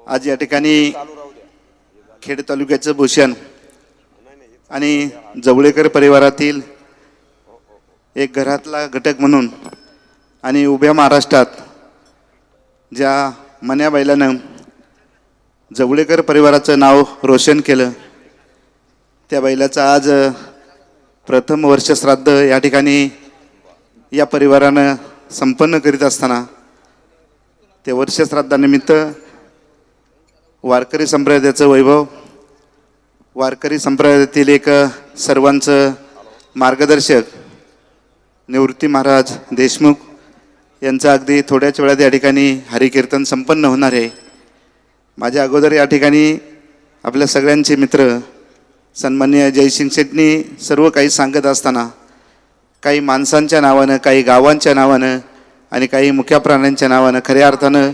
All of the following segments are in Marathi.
आज या ठिकाणी खेड तालुक्याचं भूषण आणि जवळेकर परिवारातील एक घरातला घटक म्हणून आणि उभ्या महाराष्ट्रात ज्या मन्या बैलानं जवळेकर परिवाराचं नाव रोशन केलं त्या बैलाचं आज प्रथम वर्षश्राद्ध या ठिकाणी या परिवारानं संपन्न करीत असताना ते वर्षश्राद्धानिमित्त वारकरी संप्रदायाचं वैभव, वारकरी संप्रदायातील एक सर्वांचं मार्गदर्शक निवृत्ती महाराज देशमुख यांचं अगदी थोड्याच वेळात या ठिकाणी हरिकीर्तन संपन्न होणार आहे। माझ्या अगोदर या ठिकाणी आपल्या सगळ्यांचे मित्र सन्माननीय जयसिंग शेट्टी सर्व काही सांगत असताना काही माणसांच्या नावानं, काही गावांच्या नावानं आणि काही मुख्या प्राण्यांच्या नावानं खऱ्या अर्थानं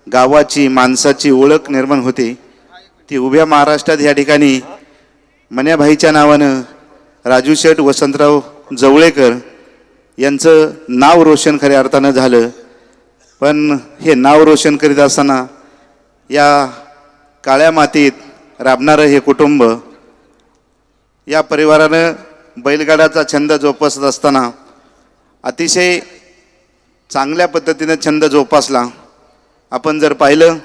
गावाची माणसाची ओळख निर्माण होते। ती उभ्या महाराष्ट्रात या ठिकाणी मन्याभाईच्या नावानं राजू शेठ वसंतराव जवळेकर यांचं नाव रोशन खऱ्या अर्थानं झालं। पण हे नाव रोशन करीत असताना या काळ्या मातीत राबणारं हे कुटुंब, या परिवारानं बैलगाडाचा छंद जोपासत असताना अतिशय चांगल्या पद्धतीनं छंद जोपासला। आपण जर पाहिलं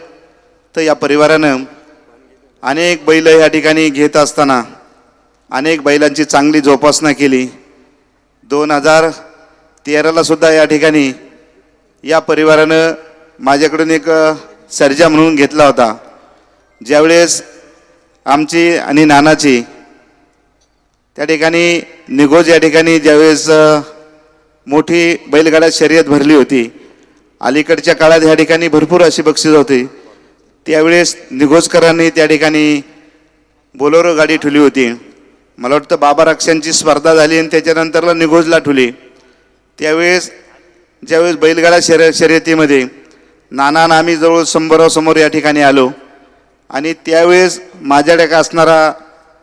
तर या परिवारानं अनेक बैल या ठिकाणी घेत असताना अनेक बैलांची चांगली जोपासना केली। 2013ला सुद्धा या ठिकाणी या परिवारानं माझ्याकडून एक सर्जा म्हणून घेतला होता। ज्यावेळेस आमची आणि नानाची त्या ठिकाणी निघोज या ठिकाणी ज्यावेळेस मोठी बैलगाडा शर्यत भरली होती, अलीकडच्या काळात ह्या ठिकाणी भरपूर अशी बक्षीस होती, त्यावेळेस निघोजकरांनी त्या ठिकाणी बोलेरो गाडी ठेवली होती। मला वाटतं बाबा रक्षांची स्पर्धा झाली आणि त्याच्यानंतरला निघोजला ठेवली। ज्यावेळेस बैलगाडा शर्यतीमध्ये नाना आणि आम्ही जवळ 100 समोर या ठिकाणी आलो आणि त्यावेळेस माझ्याकडे असणारा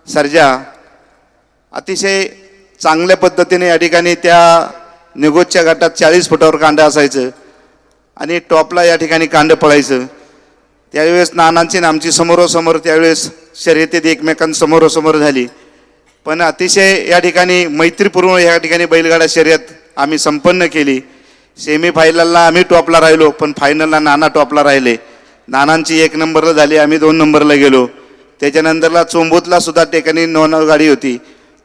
सर्जा अतिशय चांगल्या पद्धतीने या ठिकाणी त्या निघोजच्या गटात 40 फुटावर कांड असायचं आणि टॉपला या ठिकाणी कांड पळायचं। त्यावेळेस नानांची आणि आमची समोरासमोर त्यावेळेस शर्यतीत एकमेकांसमोरासमोर झाली। पण अतिशय या ठिकाणी मैत्रीपूर्ण या ठिकाणी बैलगाडा शर्यत आम्ही संपन्न केली। सेमीफायनलला आम्ही टॉपला राहिलो, पण फायनलला नाना टॉपला राहिले। नानांची 1 नंबरला झाली, आम्ही 2 नंबरला गेलो। त्याच्यानंतरला चोंबूतला सुद्धा ठिकाणी 9 गाडी होती,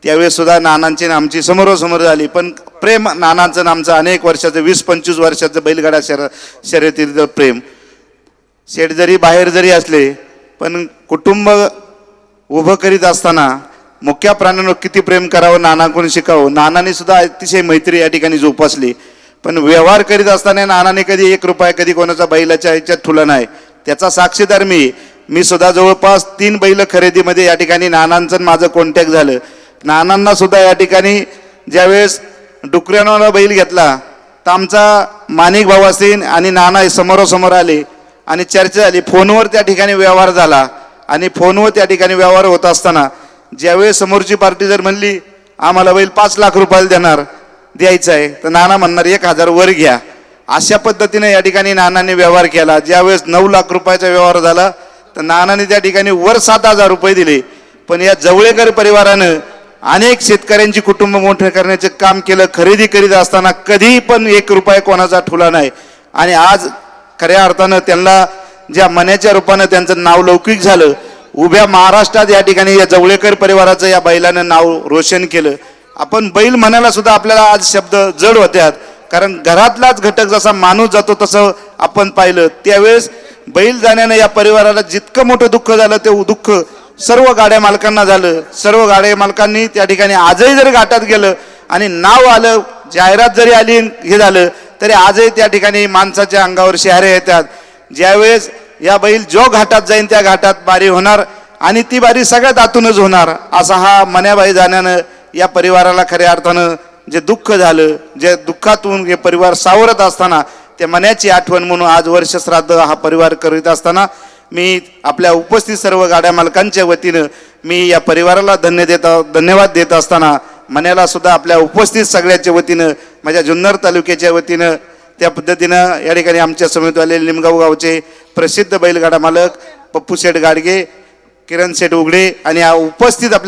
त्यावेळेस सुद्धा नानांची आणि आमची समोरासमोर झाली। पण प्रेम नानांचं आमचं अनेक वर्षाचं 20-25 वर्षाचं बैलगाडा शर्यतीचं प्रेम। शेठ जरी बाहेर जरी असले पण कुटुंब उभं करीत असताना मुख्या प्राण्यांवर किती प्रेम करावं नानाकडून शिकावं। नानाने सुद्धा अतिशय मैत्री या ठिकाणी जोपासली। पण व्यवहार करीत असताना नानाने कधी 1 रुपया कधी कोणाचा बैलाच्या ह्याच्यात ठुला नाही, त्याचा साक्षीदार मी सुद्धा जवळपास 3 बैल खरेदीमध्ये या ठिकाणी नानांचं माझं कॉन्टॅक्ट झालं। नानांना सुद्धा या ठिकाणी ज्यावेळेस डुकऱ्यानं बैल घेतला तर आमचा माणिक भाऊ असेल आणि नाना समोरासमोर आले आणि चर्चा झाली, फोनवर त्या ठिकाणी व्यवहार झाला। आणि फोनवर त्या ठिकाणी व्यवहार होत असताना ज्यावेळेस समोरची पार्टी जर म्हणली आम्हाला बैल 5 लाख रुपयाला द्यायचा आहे, तर नाना म्हणणार 1000 वर घ्या। अशा पद्धतीने या ठिकाणी नानाने व्यवहार केला। ज्यावेळेस 9 लाख रुपयाचा व्यवहार झाला तर नानाने त्या ठिकाणी वर 7000 रुपये दिले। पण या जवळेकर परिवारानं अनेक शेतकऱ्यांची कुटुंब मोठे करण्याचे काम केलं। खरेदी करीत असताना कधी पण 1 रुपया कोणाचा ठुला नाही आणि आज खऱ्या अर्थानं त्यांना ज्या मन्याच्या रूपानं त्यांचं नाव लौकिक झालं। उभ्या महाराष्ट्रात या ठिकाणी या जवळेकर परिवाराचं या बैलानं नाव रोशन केलं। आपण बैल म्हणायला सुद्धा आपल्याला आज शब्द जड होत्यात, कारण घरातलाच घटक जसा माणूस जातो तसं आपण पाहिलं। त्यावेळेस बैल जाण्यानं या परिवाराला जितकं मोठं दुःख झालं ते दुःख सर्व गाड्या मालकांना झालं। सर्व गाड्या मालकांनी त्या ठिकाणी आजही जरी घाटात गेलं आणि नाव आलं, जाहिरात जरी आली हे झालं तरी आजही त्या ठिकाणी माणसाच्या अंगावर शहारे येतात। ज्यावेळेस या बैल जो घाटात जाईन त्या घाटात बारी होणार आणि ती बारी सगळ्यात आतूनच होणार। असा हा मन्याबाई जाण्यानं या परिवाराला खऱ्या अर्थानं जे दुःख झालं, जे दुःखातून हे परिवार सावरत असताना त्या मन्याची आठवण म्हणून आज वर्षश्राद्ध हा परिवार करीत असताना मी आपल्या उपस्थित सर्व गाड्या मालकांच्या वतीनं मी या परिवाराला धन्यवाद देत असताना मन्याला सुद्धा आपल्या उपस्थित सगळ्याच्या वतीनं माझ्या जुन्नर तालुक्याच्या वतीनं त्या पद्धतीनं या ठिकाणी आमच्या समेत आलेले निमगाव गावचे प्रसिद्ध बैलगाडा मालक पप्पू शेठ गाडगे, किरण शेठ उघडे आणि उपस्थित आपल्या